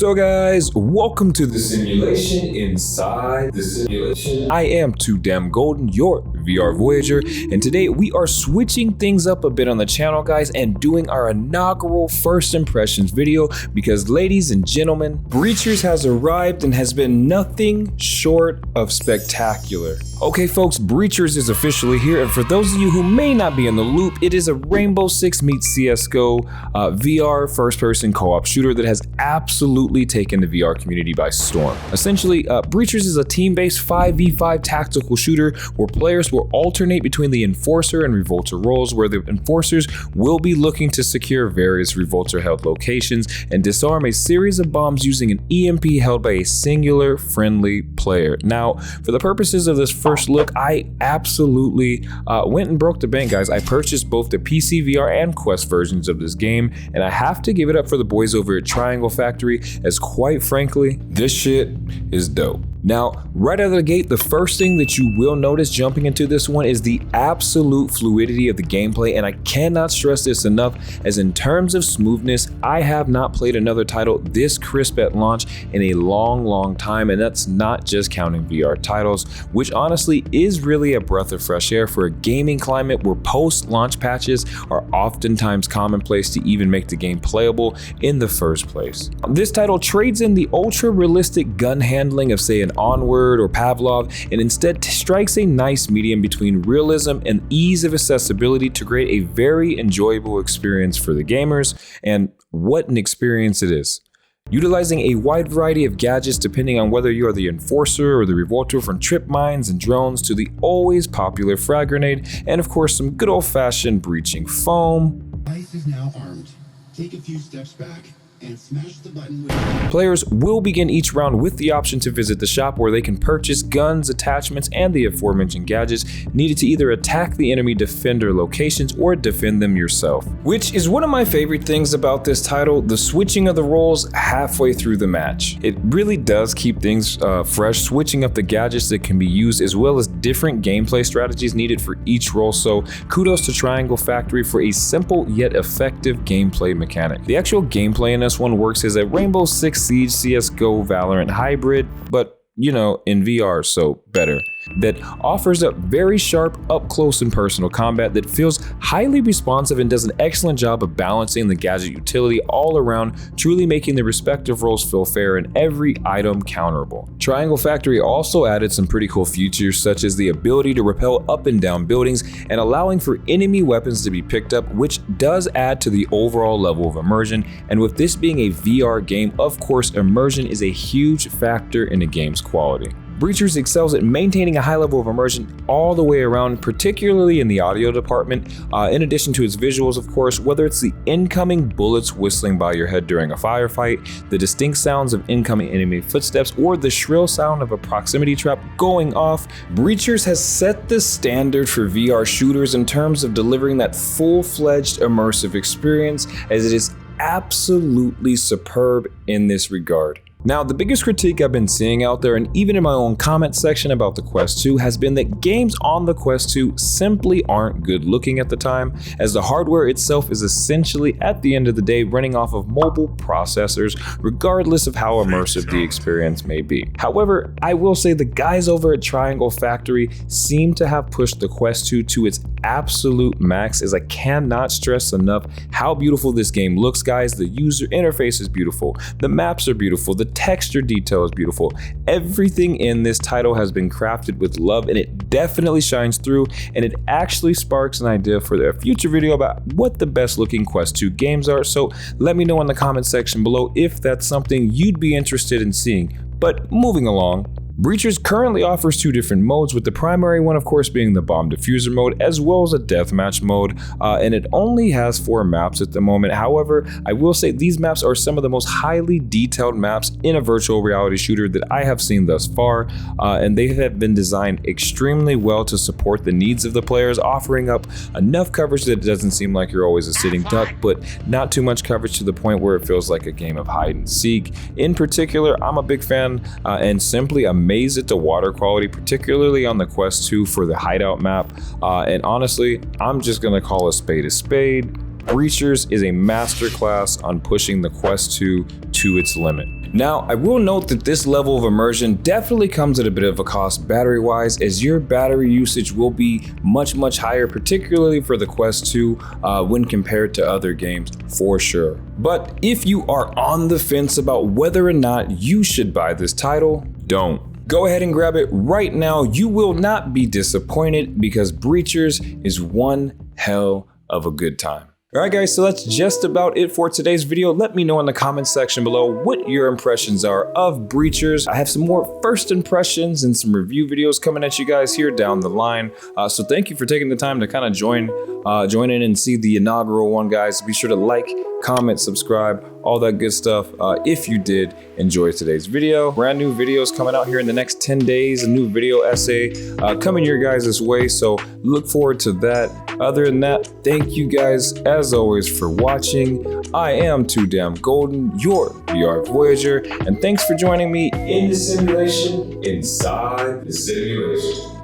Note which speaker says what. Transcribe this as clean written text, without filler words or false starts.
Speaker 1: So guys, welcome to the simulation inside the simulation. I am Tooodamngolden, your VR Voyager, and today we are switching things up a bit on the channel, guys, and doing our inaugural first impressions video because, ladies and gentlemen, Breachers has arrived and has been nothing short of spectacular. Okay folks, Breachers is officially here, and for those of you who may not be in the loop, it is a Rainbow Six meets CSGO VR first-person co-op shooter that has absolutely taken the VR community by storm. Essentially, Breachers is a team-based 5v5 tactical shooter where players will alternate between the Enforcer and Revolter roles, where the Enforcers will be looking to secure various Revolter-held locations and disarm a series of bombs using an EMP held by a singular friendly player. Now, for the purposes of this first look, I absolutely went and broke the bank, guys. I purchased both the PC VR and Quest versions of this game, and I have to give it up for the boys over at Triangle Factory, as quite frankly, this shit is dope. Now, right out of the gate, the first thing that you will notice jumping into this one is the absolute fluidity of the gameplay, and I cannot stress this enough, as in terms of smoothness, I have not played another title this crisp at launch in a long time, and that's not just counting VR titles, which honestly is really a breath of fresh air for a gaming climate where post-launch patches are oftentimes commonplace to even make the game playable in the first place. This title trades in the ultra-realistic gun handling of, say, an Onward or Pavlov, and instead strikes a nice medium between realism and ease of accessibility to create a very enjoyable experience for the gamers, and what an experience it is. Utilizing a wide variety of gadgets depending on whether you are the Enforcer or the Revolter, from trip mines and drones to the always popular frag grenade, and of course some good old-fashioned breaching foam.
Speaker 2: Ice is now armed. Take a few steps back and smash the button with...
Speaker 1: Players will begin each round with the option to visit the shop where they can purchase guns, attachments, and the aforementioned gadgets needed to either attack the enemy defender locations or defend them yourself. Which is one of my favorite things about this title, the switching of the roles halfway through the match. It really does keep things fresh, switching up the gadgets that can be used as well as different gameplay strategies needed for each role, so kudos to Triangle Factory for a simple yet effective gameplay mechanic. The actual gameplay in this one works as a Rainbow Six Siege CSGO Valorant hybrid, but you know, in VR, so better, that offers up very sharp up close and personal combat that feels highly responsive and does an excellent job of balancing the gadget utility all around, truly making the respective roles feel fair and every item counterable. Triangle Factory also added some pretty cool features, such as the ability to rappel up and down buildings and allowing for enemy weapons to be picked up, which does add to the overall level of immersion. And with this being a VR game, of course, immersion is a huge factor in the game's quality. Breachers excels at maintaining a high level of immersion all the way around, particularly in the audio department, in addition to its visuals, of course, whether it's the incoming bullets whistling by your head during a firefight, the distinct sounds of incoming enemy footsteps, or the shrill sound of a proximity trap going off. Breachers has set the standard for VR shooters in terms of delivering that full-fledged immersive experience, as it is absolutely superb in this regard. Now, the biggest critique I've been seeing out there, and even in my own comment section about the Quest 2, has been that games on the Quest 2 simply aren't good looking at the time, as the hardware itself is essentially, at the end of the day, running off of mobile processors, regardless of how immersive the experience may be. However, I will say the guys over at Triangle Factory seem to have pushed the Quest 2 to its absolute max, as I cannot stress enough how beautiful this game looks, guys. The user interface is beautiful, the maps are beautiful, the texture detail is beautiful. Everything in this title has been crafted with love, and it definitely shines through, and it actually sparks an idea for a future video about what the best looking Quest 2 games are, so let me know in the comment section below if that's something you'd be interested in seeing. But moving along, Breachers currently offers two different modes, with the primary one of course being the bomb diffuser mode, as well as a deathmatch mode, and it only has 4 maps at the moment. However, I will say these maps are some of the most highly detailed maps in a virtual reality shooter that I have seen thus far, and they have been designed extremely well to support the needs of the players, offering up enough coverage that it doesn't seem like you're always a sitting duck, but not too much coverage to the point where it feels like a game of hide and seek. In particular, I'm a big fan and simply amazed at the water quality, particularly on the Quest 2 for the hideout map, and honestly, I'm just gonna call a spade a spade. Breachers is a masterclass on pushing the Quest 2 to its limit. Now, I will note that this level of immersion definitely comes at a bit of a cost battery-wise, as your battery usage will be much higher, particularly for the Quest 2 when compared to other games, for sure. But if you are on the fence about whether or not you should buy this title, don't. Go ahead and grab it right now. You will not be disappointed, because Breachers is one hell of a good time. Alright guys, so that's just about it for today's video. Let me know in the comments section below what your impressions are of Breachers. I have some more first impressions and some review videos coming at you guys here down the line. So thank you for taking the time to kind of join in and see the inaugural one, guys. Be sure to like, comment, subscribe, all that good stuff if you did enjoy today's video. Brand new videos coming out here in the next 10 days, a new video essay coming your guys' way, so look forward to that. Other than that, thank you guys as always for watching. I am Tooodamngolden, your VR Voyager, and thanks for joining me in the simulation inside the simulation.